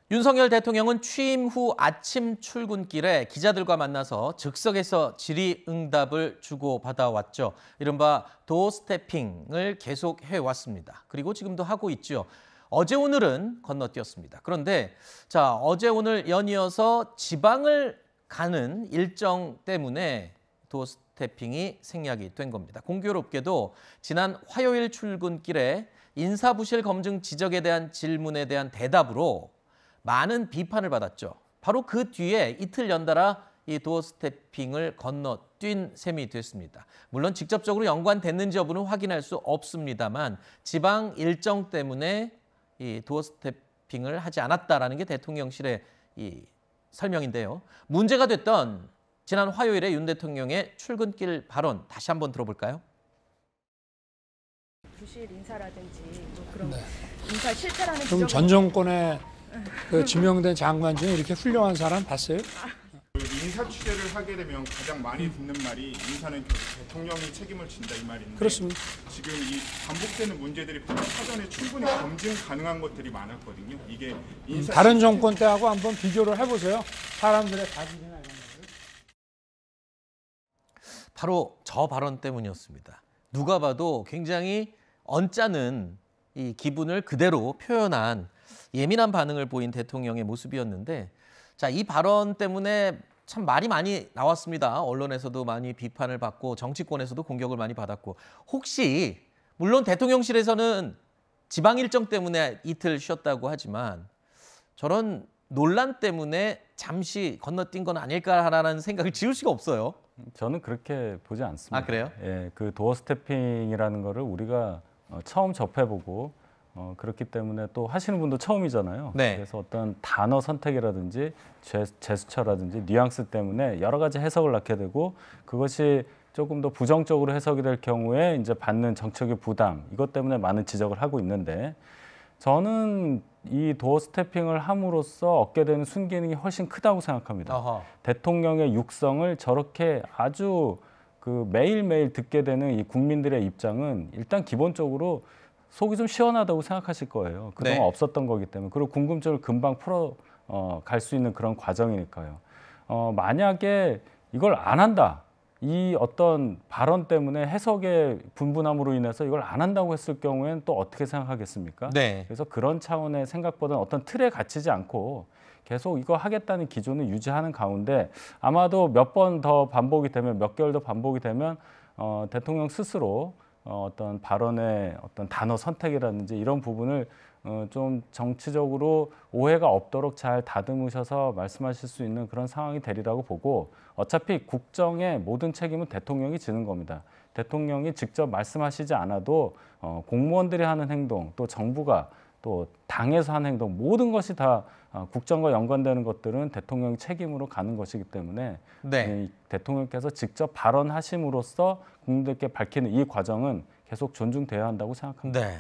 윤석열 대통령은 취임 후 아침 출근길에 기자들과 만나서 즉석에서 질의응답을 주고받아왔죠. 이른바 도어스태핑을 계속 해왔습니다. 그리고 지금도 하고 있죠. 어제 오늘은 건너뛰었습니다. 그런데 어제 오늘 연이어서 지방을 가는 일정 때문에 도어스태핑이 생략이 된 겁니다. 공교롭게도 지난 화요일 출근길에 인사부실 검증 지적에 대한 질문에 대한 대답으로 많은 비판을 받았죠. 바로 그 뒤에 이틀 연달아 이 도어스태핑을 건너뛴 셈이 됐습니다. 물론 직접적으로 연관됐는지 여부는 확인할 수 없습니다만 지방 일정 때문에 이 도어스태핑을 하지 않았다라는 게 대통령실의 이 설명인데요. 문제가 됐던 지난 화요일에 윤 대통령의 출근길 발언 다시 한번 들어볼까요? 부실 인사라든지 뭐 그런 인사 실패라는 그럼 전 정권에 그 지명된 장관 중에 이렇게 훌륭한 사람 봤어요? 인사 취재를 하게 되면 가장 많이 듣는 말이 인사는 결국 대통령이 책임을 진다 이 말인데 그렇습니다. 지금 이 반복되는 문제들이 사전에 충분히 검증 가능한 것들이 많았거든요. 이게 인사 다른 정권 때하고 한번 비교를 해보세요. 사람들의 가질이나 이런 것들. 바로 저 발언 때문이었습니다. 누가 봐도 굉장히 언짢은 이 기분을 그대로 표현한 예민한 반응을 보인 대통령의 모습이었는데 이 발언 때문에 참 말이 많이 나왔습니다. 언론에서도 많이 비판을 받고 정치권에서도 공격을 많이 받았고 혹시 물론 대통령실에서는 지방 일정 때문에 이틀 쉬었다고 하지만 저런 논란 때문에 잠시 건너뛴 건 아닐까라는 생각을 지울 수가 없어요. 저는 그렇게 보지 않습니다. 아, 그래요? 예, 그 도어 스태핑이라는 거를 우리가 처음 접해보고 그렇기 때문에 또 하시는 분도 처음이잖아요. 네. 그래서 어떤 단어 선택이라든지 제스처라든지 뉘앙스 때문에 여러 가지 해석을 낳게 되고 그것이 조금 더 부정적으로 해석이 될 경우에 이제 받는 정책의 부담 이것 때문에 많은 지적을 하고 있는데 저는 이 도어 스태핑을 함으로써 얻게 되는 순기능이 훨씬 크다고 생각합니다. 어허. 대통령의 육성을 저렇게 아주 그 매일매일 듣게 되는 이 국민들의 입장은 일단 기본적으로 속이 좀 시원하다고 생각하실 거예요. 그동안 네. 없었던 거기 때문에. 그리고 궁금증을 금방 풀어 갈 수 있는 그런 과정이니까요. 만약에 이걸 안 한다. 이 어떤 발언 때문에 해석의 분분함으로 인해서 이걸 안 한다고 했을 경우에는 또 어떻게 생각하겠습니까? 네. 그래서 그런 차원의 생각보다는 어떤 틀에 갇히지 않고 계속 이거 하겠다는 기조는 유지하는 가운데 아마도 몇 번 더 반복이 되면 몇 개월 더 반복이 되면 대통령 스스로 어떤 발언의 어떤 단어 선택이라든지 이런 부분을 좀 정치적으로 오해가 없도록 잘 다듬으셔서 말씀하실 수 있는 그런 상황이 되리라고 보고 어차피 국정의 모든 책임은 대통령이 지는 겁니다. 대통령이 직접 말씀하시지 않아도 공무원들이 하는 행동 또 정부가 또 당에서 하는 행동 모든 것이 다 국정과 연관되는 것들은 대통령의 책임으로 가는 것이기 때문에 네. 대통령께서 직접 발언하심으로써 국민들께 밝히는 이 과정은 계속 존중돼야 한다고 생각합니다. 네.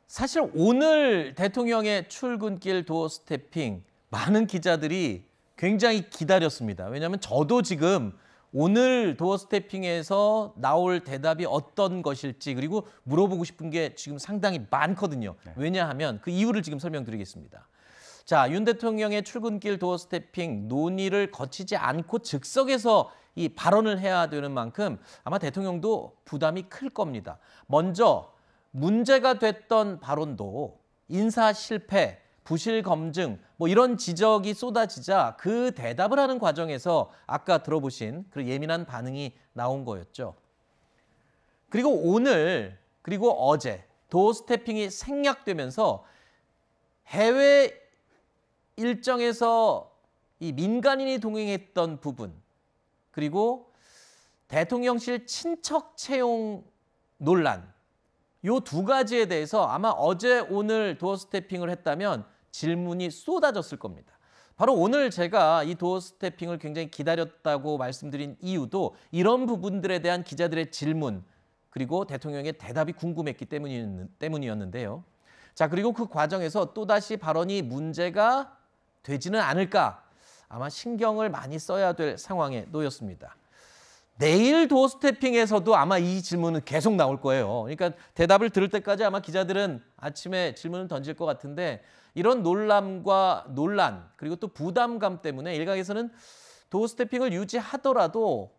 사실 오늘 대통령의 출근길 도어 스태핑 많은 기자들이 굉장히 기다렸습니다. 왜냐하면 저도 지금 오늘 도어 스태핑에서 나올 대답이 어떤 것일지 그리고 물어보고 싶은 게 지금 상당히 많거든요. 왜냐하면 그 이유를 지금 설명드리겠습니다. 윤 대통령의 출근길 도어 스태핑 논의를 거치지 않고 즉석에서 이 발언을 해야 되는 만큼 아마 대통령도 부담이 클 겁니다. 먼저 문제가 됐던 발언도 인사 실패, 부실 검증 뭐 이런 지적이 쏟아지자 그 대답을 하는 과정에서 아까 들어보신 그 예민한 반응이 나온 거였죠. 그리고 오늘 그리고 어제 도어 스태핑이 생략되면서 해외 일정에서 이 민간인이 동행했던 부분 그리고 대통령실 친척 채용 논란 요 두 가지에 대해서 아마 어제 오늘 도어 스태핑을 했다면 질문이 쏟아졌을 겁니다. 바로 오늘 제가 이 도어 스태핑을 굉장히 기다렸다고 말씀드린 이유도 이런 부분들에 대한 기자들의 질문 그리고 대통령의 대답이 궁금했기 때문이었는데요. 그리고 그 과정에서 또다시 발언이 문제가 되지는 않을까 아마 신경을 많이 써야 될 상황에 놓였습니다. 내일 도어 스태핑에서도 아마 이 질문은 계속 나올 거예요. 그러니까 대답을 들을 때까지 아마 기자들은 아침에 질문을 던질 것 같은데 이런 논란과 논란 그리고 또 부담감 때문에 일각에서는 도어 스태핑을 유지하더라도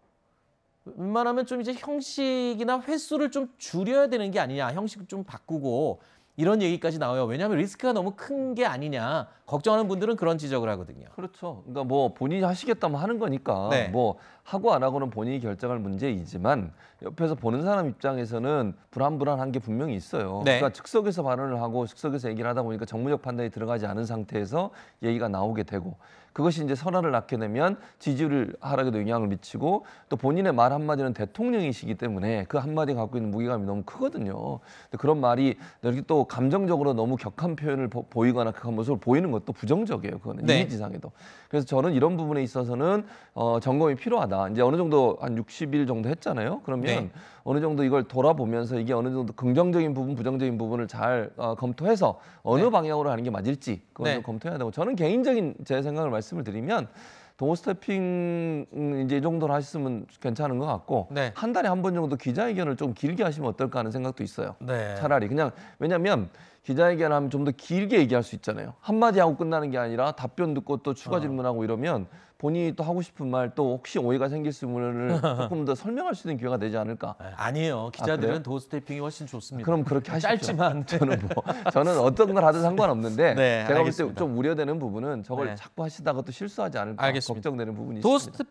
웬만하면 좀 이제 형식이나 횟수를 좀 줄여야 되는 게 아니냐, 형식을 좀 바꾸고 이런 얘기까지 나와요. 왜냐하면 리스크가 너무 큰 게 아니냐 걱정하는 분들은 그런 지적을 하거든요. 그렇죠. 그러니까 뭐 본인이 하시겠다면 하는 거니까 네. 뭐 하고 안 하고는 본인이 결정할 문제이지만 옆에서 보는 사람 입장에서는 불안한 게 분명히 있어요. 네. 그러니까 즉석에서 발언을 하고 즉석에서 얘기를 하다 보니까 정무적 판단이 들어가지 않은 상태에서 얘기가 나오게 되고 그것이 이제 선언을 낳게 되면 지지율 하락에도 영향을 미치고 또 본인의 말 한마디는 대통령이시기 때문에 그 한마디 갖고 있는 무게감이 너무 크거든요. 근데 그런 말이 이렇게 또 감정적으로 너무 격한 표현을 보이거나 그 모습을 보이는 것도 부정적이에요. 그거는 네. 이미지상에도. 그래서 저는 이런 부분에 있어서는 점검이 필요하다. 이제 어느 정도 한 60일 정도 했잖아요. 그러면 네. 어느 정도 이걸 돌아보면서 이게 어느 정도 긍정적인 부분, 부정적인 부분을 잘 검토해서 어느 네. 방향으로 하는 게 맞을지 그걸 네. 좀 검토해야 되고 저는 개인적인 제 생각을 말씀을 드리면 도어 스태핑 이제 이 정도로 하셨으면 괜찮은 것 같고 네. 한 달에 한 번 정도 기자회견을 좀 길게 하시면 어떨까 하는 생각도 있어요. 네. 차라리 그냥 왜냐하면 기자회견하면 좀 더 길게 얘기할 수 있잖아요. 한마디 하고 끝나는 게 아니라 답변 듣고 또 추가 질문하고 이러면 본인이 또 하고 싶은 말 또 혹시 오해가 생길 수는 조금 더 설명할 수 있는 기회가 되지 않을까. 아니에요. 기자들은 그래요? 도어 스태핑이 훨씬 좋습니다. 그럼 그렇게 하시죠. 짧지만 저는 어떤 걸 하든 상관없는데 네, 제가 볼 때 알겠습니다. 좀 우려되는 부분은 저걸 네. 자꾸 하시다가 또 실수하지 않을까 알겠습니다. 걱정되는 부분이 도어 있습니다.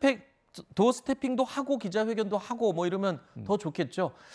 스태핑도 하고 기자회견도 하고 뭐 이러면 더 좋겠죠.